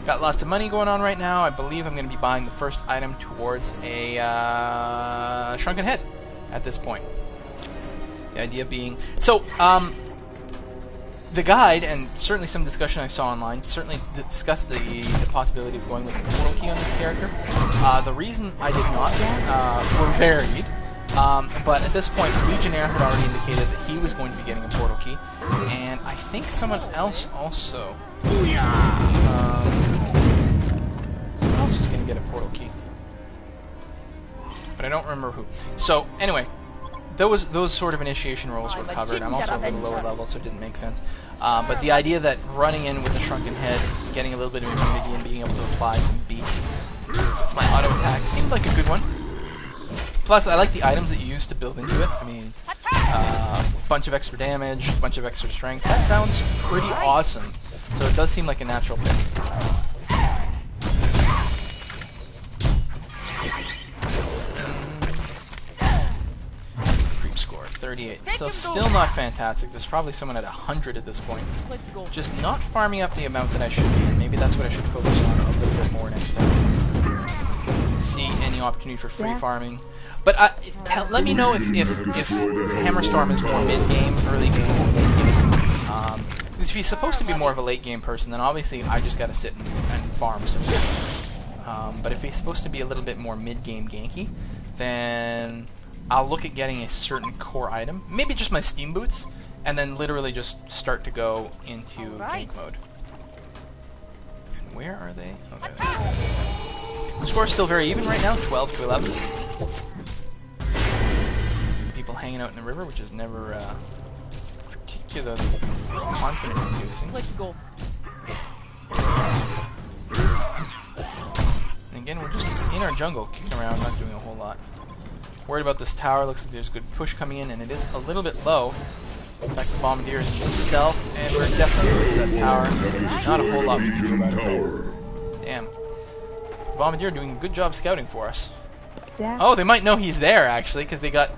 Got lots of money going on right now. I believe I'm going to be buying the first item towards a shrunken head at this point. The idea being... So, the guide, and certainly some discussion I saw online, certainly discussed the possibility of going with a portal key on this character. The reason I did not were varied, but at this point, Legionnaire had already indicated that he was going to be getting a portal key, and I think someone else also... someone else was going to get a portal key. But I don't remember who. So, anyway... Those sort of initiation rolls were covered. I'm also a little lower level, so it didn't make sense. But the idea that running in with a shrunken head, getting a little bit of immunity, and being able to apply some beats to my auto attack seemed like a good one. Plus, I like the items that you use to build into it. I mean, a bunch of extra damage, a bunch of extra strength. That sounds pretty awesome. So it does seem like a natural pick. Score 38. So still not fantastic. There's probably someone at 100 at this point. Just not farming up the amount that I should be, and maybe that's what I should focus on a little bit more next time. See any opportunity for free farming. But let me know if Hammerstorm is more mid-game, early game, or late game. If he's supposed to be more of a late game person, then obviously I just gotta sit and farm some. But if he's supposed to be a little bit more mid-game ganky, then I'll look at getting a certain core item, maybe just my steam boots, and then literally just start to go into gank mode. And where are they? Oh, there they are. The score's still very even right now, 12 to 11. Some people hanging out in the river, which is never particularly confident-inducing. Let's go. And again, we're just in our jungle, kicking around, not doing a whole lot. Worried about this tower. Looks like there's a good push coming in, and it is a little bit low. In fact, the Bombardier is in stealth, and we're definitely going to lose that tower. Not a whole lot we can do about it. Damn. The Bombardier doing a good job scouting for us. Oh, they might know he's there, actually, because he got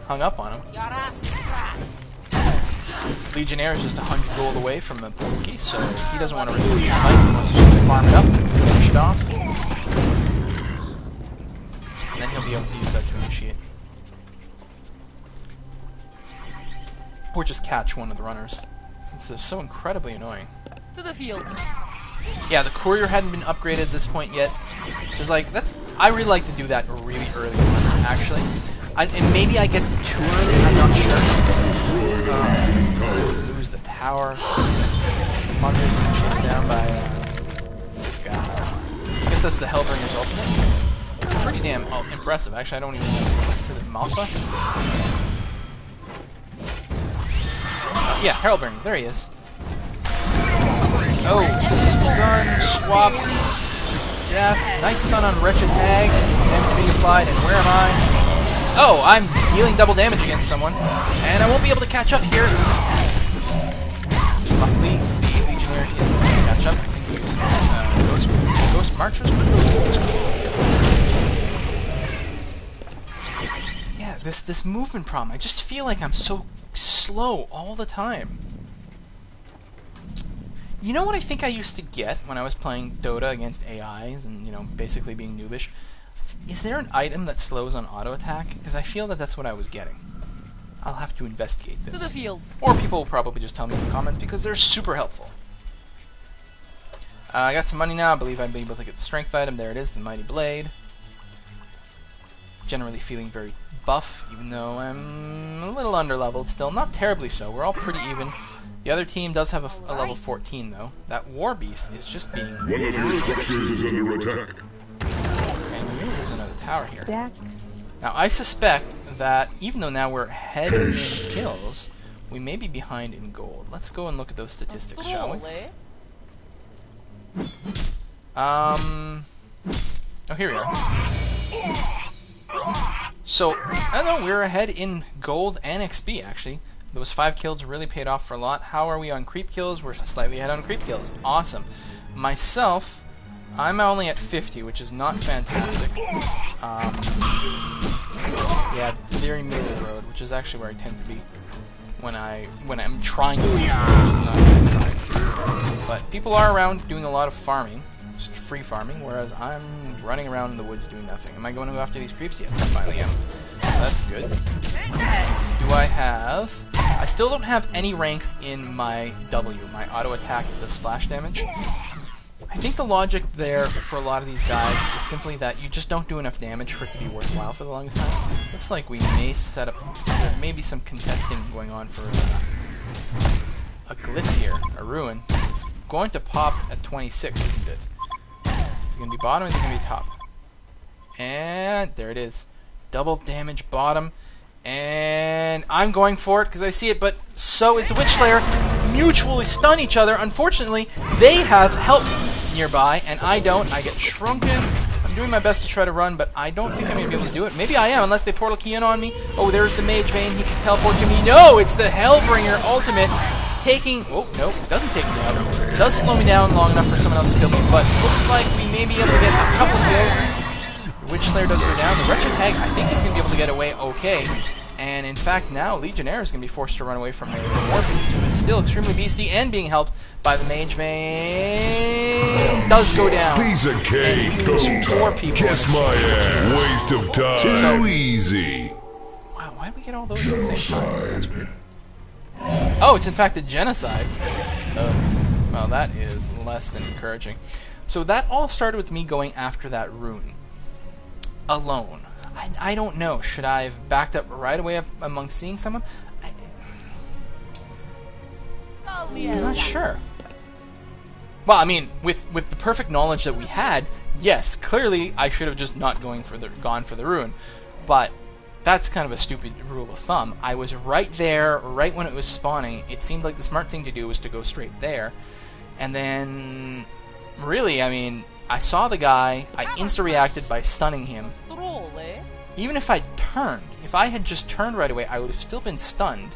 hung up on him. Legionnaire is just 100 gold away from the portal key, so he doesn't want to risk the fight. He wants just to farm it up, finish it off. And then he'll be able to use that to initiate. Or just catch one of the runners, since they're so incredibly annoying. To the field. Yeah, the courier hadn't been upgraded at this point yet. Just like, I really like to do that really early on, actually. And maybe I get too early, I'm not sure. Lose the tower. Monster's being chased down by this guy. I guess that's the Hellbringer's ultimate. It's pretty damn impressive. Actually, I don't even know. Is it Malthus? Yeah, Hellbringer. There he is. Oh, stun, swap, death. Nice stun on Wretched Hag. Some damage being applied, and where am I? Oh, I'm dealing double damage against someone, and I won't be able to catch up here. Luckily, the Legionnaire is able to catch up. I can use Ghost Marchers. What are those Ghost? Yeah, this movement problem. I just feel like I'm so slow all the time. You know what I think I used to get when I was playing Dota against AIs and, you know, basically being noobish? Is there an item that slows on auto attack? Because I feel that that's what I was getting. I'll have to investigate this. To the fields. Or people will probably just tell me in the comments because they're super helpful. I got some money now. I believe I'll be able to get the strength item. There it is, the Mighty Blade. Generally feeling very buff, even though I'm a little under-leveled still. Not terribly so. We're all pretty even. The other team does have a level 14, though. That War Beast is just being... One of your structures is under attack. And there's another tower here. Now, I suspect that even though now we're ahead in kills, we may be behind in gold. Let's go and look at those statistics, shall we? Oh, here we are. So, I don't know, we're ahead in gold and XP, actually. Those 5 kills really paid off for a lot. How are we on creep kills? We're slightly ahead on creep kills. Awesome. Myself, I'm only at 50, which is not fantastic. Yeah, very middle of the road, which is actually where I tend to be when I'm trying to lose, which is not a good sign. But people are around doing a lot of farming, just free farming, whereas I'm running around in the woods doing nothing. Am I going to go after these creeps? Yes, I finally am. So that's good. Do I have... I still don't have any ranks in my W, my auto attack that does splash damage. I think the logic there for a lot of these guys is simply that you just don't do enough damage for it to be worthwhile for the longest time. Looks like we may set up... There may be some contesting going on for a glyph here, a ruin. It's going to pop at 26, isn't it? Is it going to be bottom or is it going to be top? And there it is. Double damage bottom. And I'm going for it because I see it, but so is the Witch Slayer. Mutually stun each other. Unfortunately, they have help nearby, and I don't. I get shrunken. I'm doing my best to try to run, but I don't think I'm going to be able to do it. Maybe I am, unless they portal key in on me. Oh, there's the Mage Vein. He can teleport to me. No, it's the Hellbringer ultimate. Taking... Oh, no, it doesn't take me out. It does slow me down long enough for someone else to kill me, but looks like we may be able to get a couple kills. The Witch Slayer does go down. The Wretched Hag, I think he's going to be able to get away okay. And in fact, now Legionnaire is going to be forced to run away from a War Beast, who is still extremely beasty and being helped by the Mage Vein. Does go down. Piece of cake. And we lose 4 people. Kiss my ass. Waste of time. Too easy. Wow, why did we get all those at the same time? That's weird. Oh, it's in fact a genocide. Well, that is less than encouraging. So that all started with me going after that rune. Alone. I don't know. Should I have backed up right away among seeing someone? I'm not sure. Well, I mean, with the perfect knowledge that we had, yes, clearly I should have just not gone for the rune. But that's kind of a stupid rule of thumb. I was right there, right when it was spawning. It seemed like the smart thing to do was to go straight there. And then, really, I mean, I saw the guy, I insta-reacted by stunning him. Even if I had just turned right away, I would have still been stunned,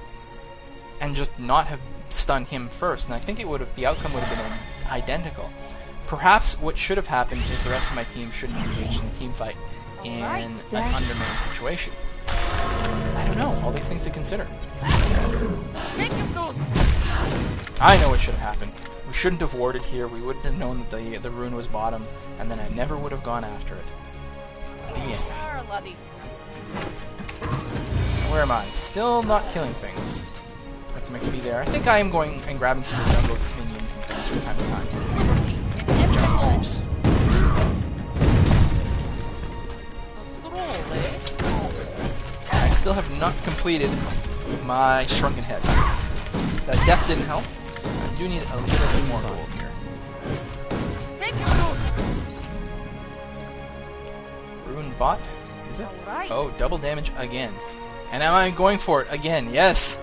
and just not have stunned him first. And I think the outcome would have been identical. Perhaps what should have happened is the rest of my team shouldn't have engaged in a team fight in an undermanned situation. I don't know. All these things to consider. I know what should have happened. We shouldn't have warded here. We wouldn't have known that the rune was bottom, and then I never would have gone after it. The end. Where am I? Still not killing things. That's some XP there. I think I am going and grabbing some of the jungle minions and things from time to time. Jungle creeps. I still have not completed my Shrunken Head. That death didn't help. I do need a little bit more gold here. Rune bot, is it? Oh, double damage again. And am I going for it again? Yes!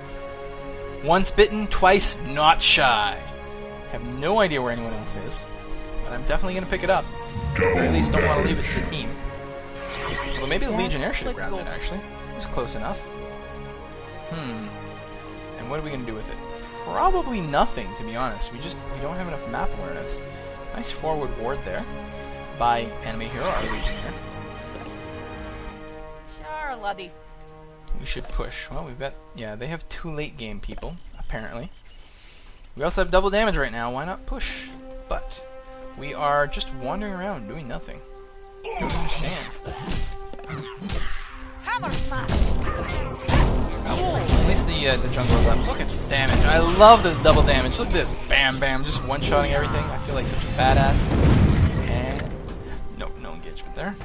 Once bitten, twice not shy. Have no idea where anyone else is, but I'm definitely going to pick it up. Or at least don't want to leave it to the team. Well, maybe the Legionnaire should have grabbed it, actually. It was close enough. And what are we going to do with it? Probably nothing, to be honest. We don't have enough map awareness. Nice forward ward there by enemy hero, our Legionnaire. We should push. Well, we've got... Yeah, they have 2 late game people, apparently. We also have double damage right now. Why not push? But we are just wandering around doing nothing. I don't understand. Hammerstorm. At least the jungle left. Look at the damage. I love this double damage. Look at this. Bam, bam. Just one-shotting everything. I feel like such a badass. And... Nope, no engagement there.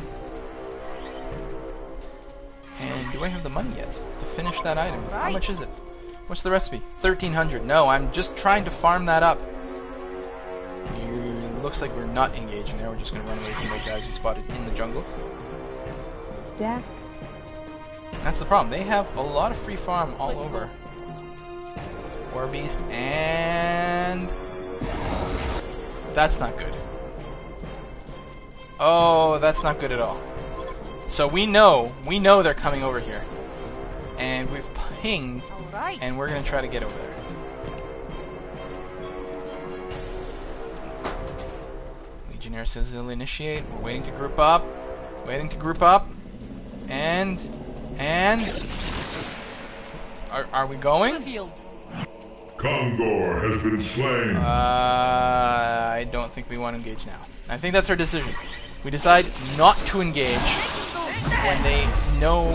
And do I have the money yet to finish that item? How much is it? What's the recipe? 1,300. No, I'm just trying to farm that up. Looks like we're not engaging there. We're just going to run away from those guys we spotted in the jungle. Stack. That's the problem. They have a lot of free farm all over. War Beast and... That's not good. Oh, that's not good at all. So we know they're coming over here. And we've pinged, and we're going to try to get over there. Legionnaire says he'll initiate. We're waiting to group up. Waiting to group up. And... Are we going? Congor has been slain. I don't think we want to engage now. I think that's our decision. We decide not to engage when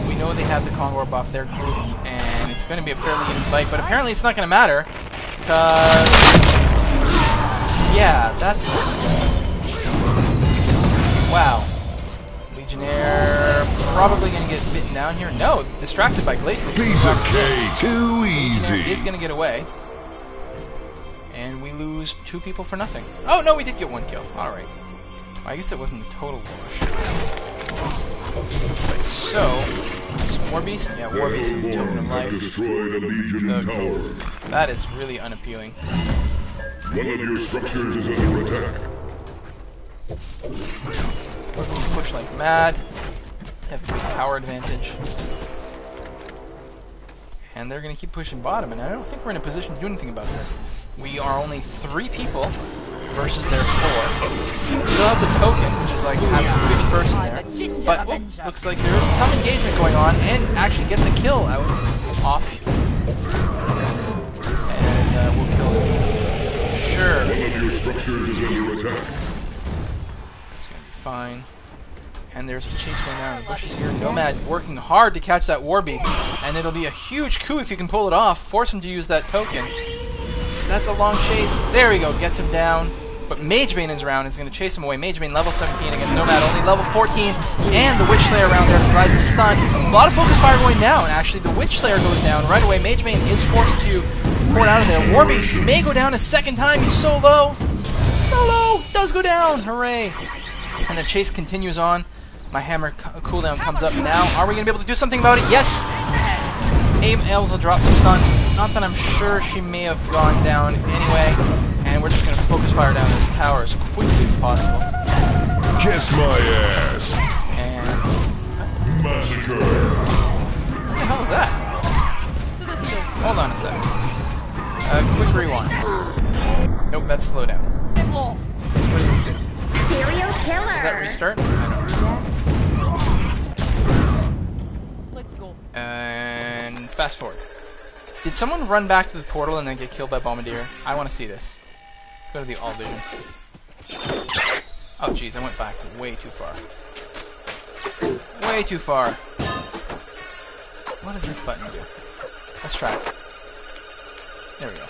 we know they have the Congor buff, their group, and it's going to be a fairly even fight, but apparently it's not going to matter, because... yeah, that's... wow. Legionnaire probably going to get bitten down here. No, distracted by Glacius. Piece of cake, too easy. Legionnaire is going to get away. And we lose 2 people for nothing. Oh, no, we did get 1 kill. Alright. I guess it wasn't a total wash. Right, so... War Beast? Yeah, War Beast is a token of life. That is really unappealing. One of your structures is under attack. We're going to push like mad. Have a big power advantage. And they're going to keep pushing bottom, and I don't think we're in a position to do anything about this. We are only 3 people versus their 4. We still have the token, which is like having a 5th person there. But looks like there is some engagement going on, and actually gets a kill out off. And we'll kill him. Sure. One of your structures is under attack. It's going to be fine. And there's a chase going down in the bushes here. Nomad working hard to catch that War Beast, and it'll be a huge coup if you can pull it off. Force him to use that token. That's a long chase. There we go, gets him down. But Magebane is around, is going to chase him away. Magebane level 17 against Nomad, only level 14. And the Witch Slayer around there to provide the stun. A lot of focus fire going down. Actually, the Witch Slayer goes down right away. Magebane is forced to pull it out of there. War Beast may go down a second time. He's so low. So low. Does go down. Hooray. And the chase continues on. My hammer cooldown comes up now. Are we going to be able to do something about it? Yes! Aim able to drop the stun. Not that I'm sure she may have gone down anyway. And we're just going to focus fire down this tower as quickly as possible. Kiss my ass. And... massacre. what the hell was that? Hold on a second. Quick rewind. Nope, that's slow down. What does this do? Serial killer. Does that restart? I don't know. Let's go. And fast forward. Did someone run back to the portal and then get killed by Bombardier? I want to see this. Let's go to the all vision. Oh jeez, I went back way too far. Way too far. What does this button do? Let's try it. There we go.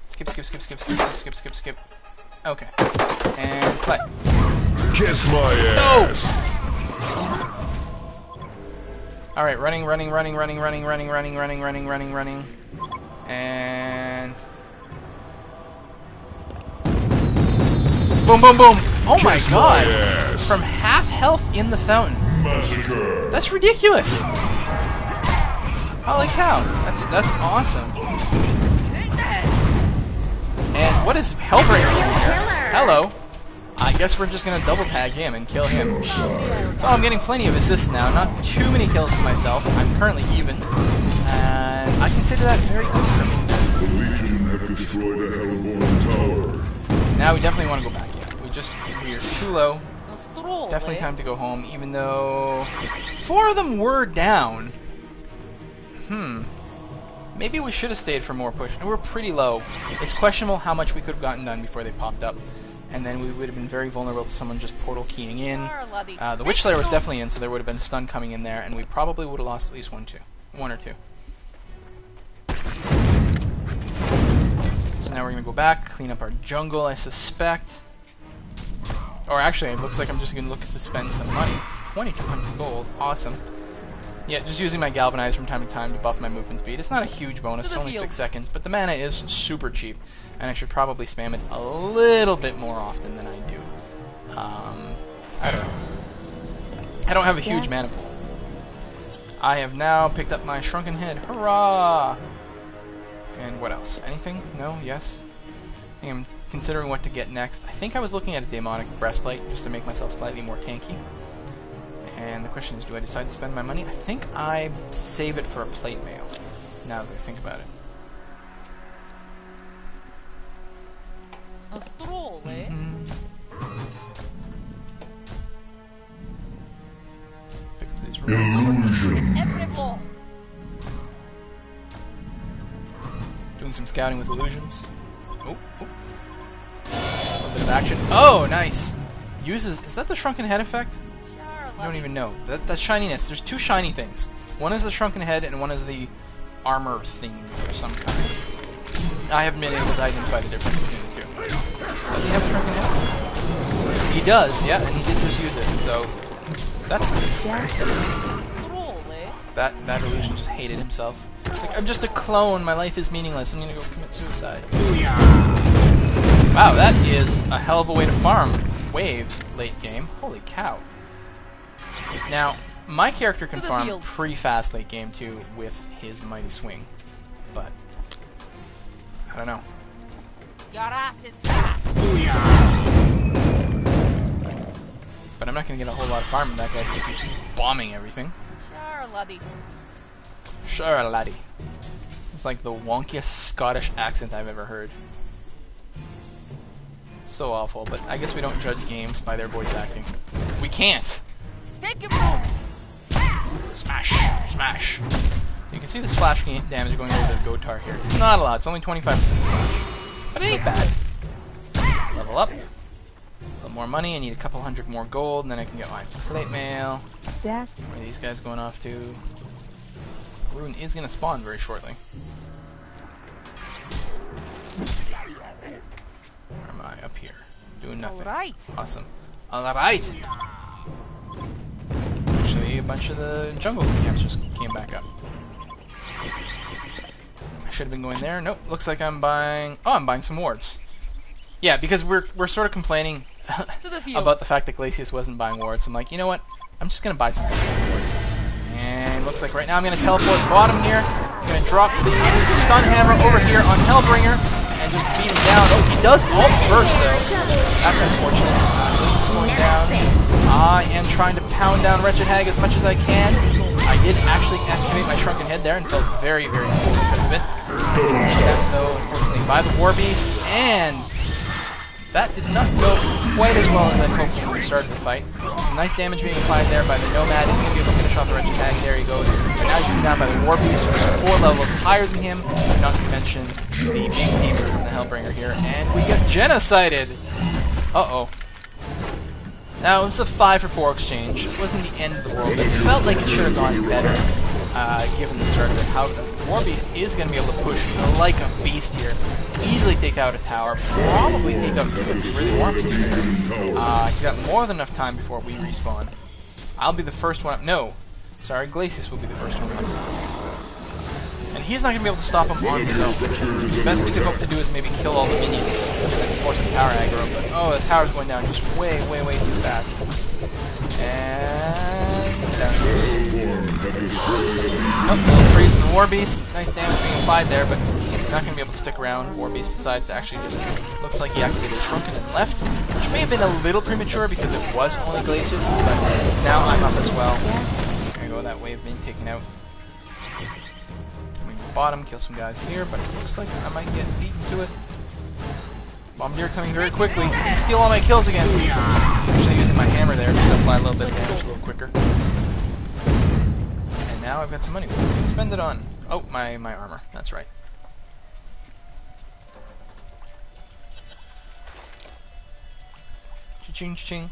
Skip, skip, skip, skip, skip, skip, skip, skip, skip. Okay. And play. Kiss my ass. Alright, running. And... boom, boom, boom! Oh my god! From half health in the fountain. Massacre. That's ridiculous! Holy cow. That's awesome. And what is Hellbreaker doing here? Hello. I guess we're just gonna double tag him and kill him. So I'm getting plenty of assists now, not too many kills to myself. I'm currently even. And I consider that very good for me. The Legion have destroyed a Hellborn tower. Now we definitely want to go back in. We're too low. Definitely time to go home, even though 4 of them were down. Maybe we should have stayed for more push. And we're pretty low. It's questionable how much we could have gotten done before they popped up. And then we would have been very vulnerable to someone just portal keying in. The Witch Slayer was definitely in, so there would have been stun coming in there, and we probably would have lost at least one or two. So now we're going to go back, clean up our jungle, I suspect. Or actually, it looks like I'm just going to look to spend some money. 2,200 gold. Awesome. Yeah, just using my Galvanize from time to time to buff my movement speed. It's not a huge bonus, only 6 seconds, but the mana is super cheap, and I should probably spam it a little bit more often than I do. I don't know. I don't have a huge mana pool. I have now picked up my Shrunken Head. Hurrah! And what else? Anything? No? Yes? I am considering what to get next. I think I was looking at a Demonic Breastplate just to make myself slightly more tanky. And the question is, do I decide to spend my money? I think I save it for a plate mail, now that I think about it. A stroll, eh? Pick up these runes. Illusion. Every ball. Doing some scouting with illusions. Oh, oh. A little bit of action. Oh, nice! Uses... Is that the shrunken head effect? I don't even know. That's shininess. There's two shiny things. One is the shrunken head, and one is the armor thing of some kind. I haven't been able to identify the difference between the two. Does he have a shrunken head? He does, yeah, and he did just use it, so that's nice. That illusion just hated himself. Like, I'm just a clone, my life is meaningless, I'm gonna go commit suicide. Wow, that is a hell of a way to farm waves late game. Holy cow. Now, my character can farm pretty fast late game too with his mighty swing, but I don't know. Your ass is fast. But I'm not gonna get a whole lot of farm. That guy just keeps bombing everything. Sure, laddie. Sure, laddie. It's like the wonkiest Scottish accent I've ever heard. So awful, but I guess we don't judge games by their voice acting. We can't! Take him home. Smash! Smash! So you can see the splash damage going over the Gotar here. It's not a lot, it's only 25% splash. But it ain't bad. Level up. A little more money, I need a couple hundred more gold, and then I can get my plate mail. Where are these guys going off to? Rune is going to spawn very shortly. Where am I? Up here. Doing nothing. Alright. Awesome. Alright! Actually, a bunch of the jungle camps just came back up. I should have been going there. Nope. Looks like I'm buying... Oh, I'm buying some wards. Yeah, because we're sort of complaining about the fact that Glacius wasn't buying wards. I'm like, you know what? I'm just going to buy some wards. And looks like right now I'm going to teleport bottom here. I'm going to drop the stun hammer over here on Hellbringer and just beat him down. Oh, he does ult first, though. That's unfortunate. Glacius is going down. I am trying to pound down Wretched Hag as much as I can. I did actually activate my Shrunken Head there and felt very, very cool because of it. Taken out, though, unfortunately, by the War Beast, and that did not go quite as well as I hoped from the start of the fight. Some nice damage being applied there by the Nomad. He's going to be able to finish off the Wretched Hag. There he goes. But now he's coming down by the War Beast, who is 4 levels higher than him, not to mention the big demon from the Hellbringer here. And we get genocided! Uh-oh. Now, it was a 5-for-4 exchange. It wasn't the end of the world, but it felt like it should have gone better, given the start of it. How the War Beast is going to be able to push like a beast here. Easily take out a tower, probably take out 2 if he really wants to. He's got more than enough time before we respawn. I'll be the first one up. No, sorry, Glacius will be the first one up. And he's not going to be able to stop him on his own. The best he could hope to do is maybe kill all the minions and force the tower aggro, but oh, the tower's going down just way, way, way too fast. And down it goes. Oh, freezing the War Beast. Nice damage being applied there, but not going to be able to stick around. War Beast decides to actually just, looks like he activated his Shrunken and left, which may have been a little premature because it was only Glacius, but now I'm up as well. There you go, that wave being taken out. Bottom, kill some guys here, but it looks like I might get beaten to it. Bombardier coming very quickly. He's gonna steal all my kills again. Actually using my hammer there just to apply a little bit of damage a little quicker. And now I've got some money. What can I spend it on? Oh, my armor. That's right. Cha-ching, cha-ching.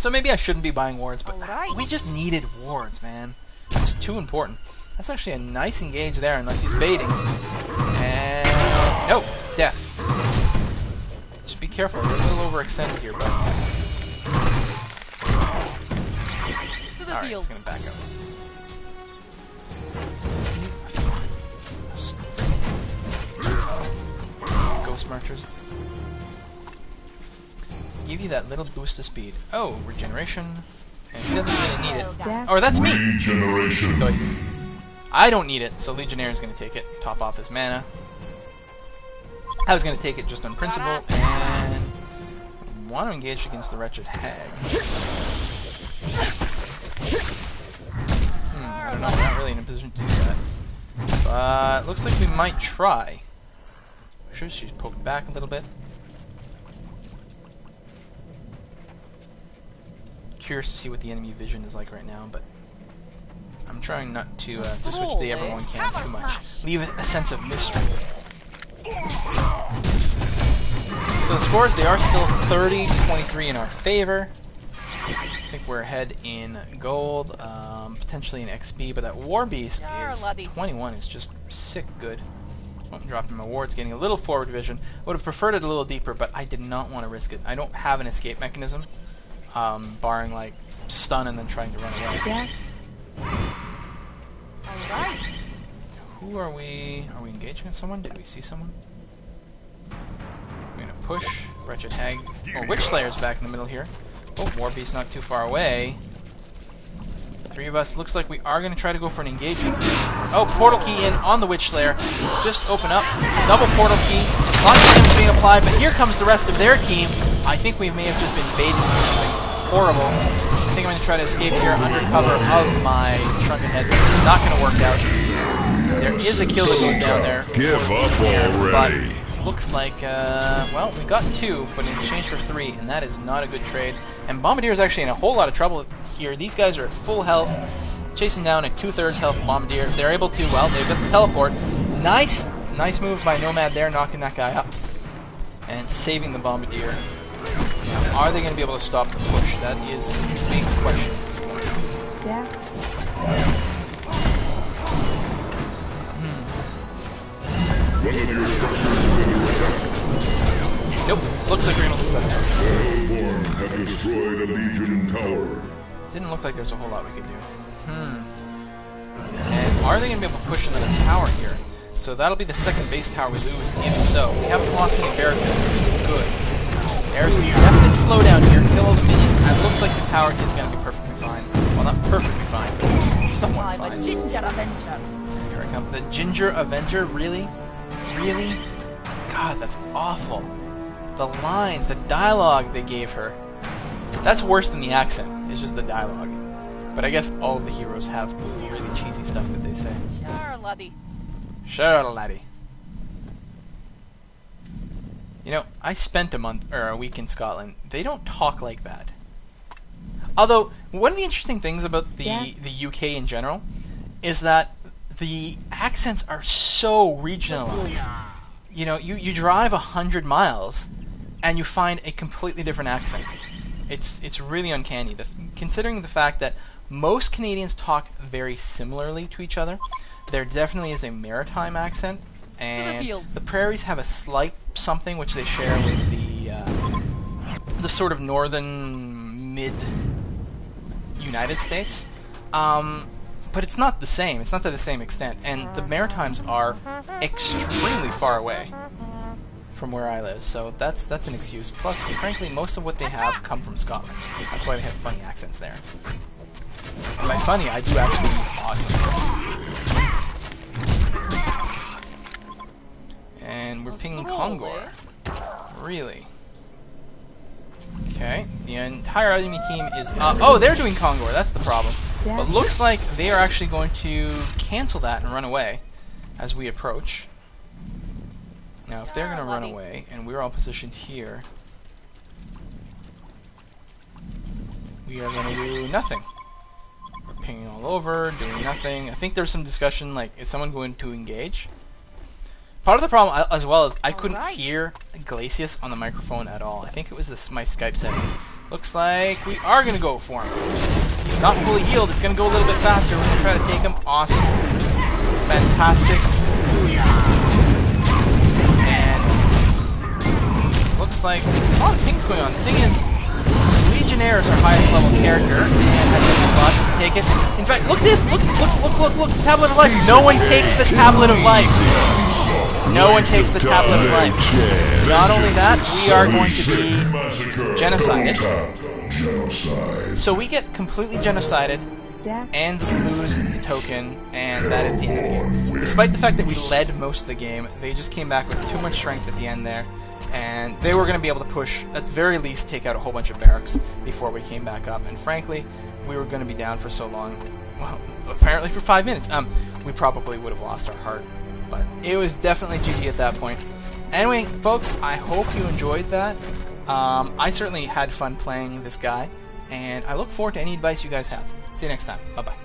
So maybe I shouldn't be buying wards, but we just needed wards, man. It's too important. That's actually a nice engage there, unless he's baiting. And nope, death. Just be careful. We're a little overextended here, but all right, he's gonna back up. Ghost marchers give you that little boost of speed. Oh, regeneration, and he doesn't really need it. Oh, that's me. Regeneration. I don't need it, so Legionnaire is going to take it, top off his mana. I was going to take it just on principle, and want to engage against the Wretched Hag. I don't know, we're not really in a position to do that. But looks like we might try. I'm sure she's poked back a little bit. Curious to see what the enemy vision is like right now, but I'm trying not to switch the everyone can too much. Leave a sense of mystery. So the scores, they are still 30-23 in our favor. I think we're ahead in gold, potentially in XP, but that War Beast is 21 is just sick good. Dropping my wards, getting a little forward vision. Would have preferred it a little deeper, but I did not want to risk it. I don't have an escape mechanism, barring like stun and then trying to run away. Yeah. Alright. Who are we? Are we engaging with someone? Did we see someone? We're gonna push. Wretched Hag. Oh, Witch Slayer's back in the middle here. Oh, War Beast not too far away. Three of us. Looks like we are going to try to go for an engagement. Oh, portal key in on the Witch Slayer. Just open up. Double portal key. Lots of damage being applied, but here comes the rest of their team. I think we may have just been baited into something horrible. I think I'm going to try to escape here under cover of my Shrunken Head. It's not going to work out. There is a kill that goes down there. Give up already. But looks like, well, we got 2, but in exchange for 3, and that is not a good trade. And Bombardier is actually in a whole lot of trouble here. These guys are at full health, chasing down a 2/3 health Bombardier. If they're able to, well, they've got the teleport. Nice move by Nomad there, knocking that guy up and saving the Bombardier. Now, are they going to be able to stop the push? That is a big question at this point. Yeah. Nope, looks like we're going to lose that. Hellborn have destroyed a Legion tower. Didn't look like there's a whole lot we could do. And are they going to be able to push another tower here? So that'll be the second base tower we lose. If so, we haven't lost any barracks yet, which is good. There's a definite slowdown here. Kill all the minions. And it looks like the tower is going to be perfectly fine. Well, not perfectly fine, but somewhat I'm fine. a Ginger Avenger. And here I come. The Ginger Avenger? Really? Really? God, that's awful. The lines, the dialogue they gave her. That's worse than the accent. It's just the dialogue. But I guess all of the heroes have really cheesy stuff that they say. Sure, laddie. Sure, laddie. You know, I spent a week in Scotland. They don't talk like that. Although, one of the interesting things about the UK in general is that the accents are so regionalized. You know, you drive 100 miles and you find a completely different accent. It's really uncanny. Considering the fact that most Canadians talk very similarly to each other, there definitely is a maritime accent, and the prairies have a slight something which they share with the sort of northern mid United States. But it's not the same. It's not to the same extent, and the Maritimes are extremely far away from where I live, so that's an excuse. Plus, frankly, most of what they have come from Scotland. That's why they have funny accents there. And by funny, I do actually mean awesome. And we're pinging Congor. Really? Okay, the entire enemy team is up. Oh, they're doing Congor, that's the problem. But looks like they are actually going to cancel that and run away as we approach. Now, if they're going to run away, and we're all positioned here, we are going to do nothing. We're pinging all over, doing nothing. I think there's some discussion, like, is someone going to engage? Part of the problem, as well, is I couldn't hear Glacius on the microphone at all. I think it was my Skype settings. Looks like we are going to go for him. He's not fully healed. It's going to go a little bit faster. We're going to try to take him. Awesome. Fantastic. And looks like there's a lot of things going on. The thing is, Legionnaire is our highest level character and has been slot to take it. In fact, look at this. Look. Tablet of Life. No one takes the Tablet of Life. No one takes the Tablet of Life. Not only that, we are going to be genocided. So we get completely genocided and lose the token, and that is the end of the game. Despite the fact that we led most of the game, they just came back with too much strength at the end there, and they were going to be able to push, at the very least, take out a whole bunch of barracks before we came back up. And frankly, we were going to be down for so long, well, apparently for 5 minutes, we probably would have lost our heart. But it was definitely GG at that point. Anyway, folks, I hope you enjoyed that. I certainly had fun playing this guy, and I look forward to any advice you guys have. See you next time. Bye-bye.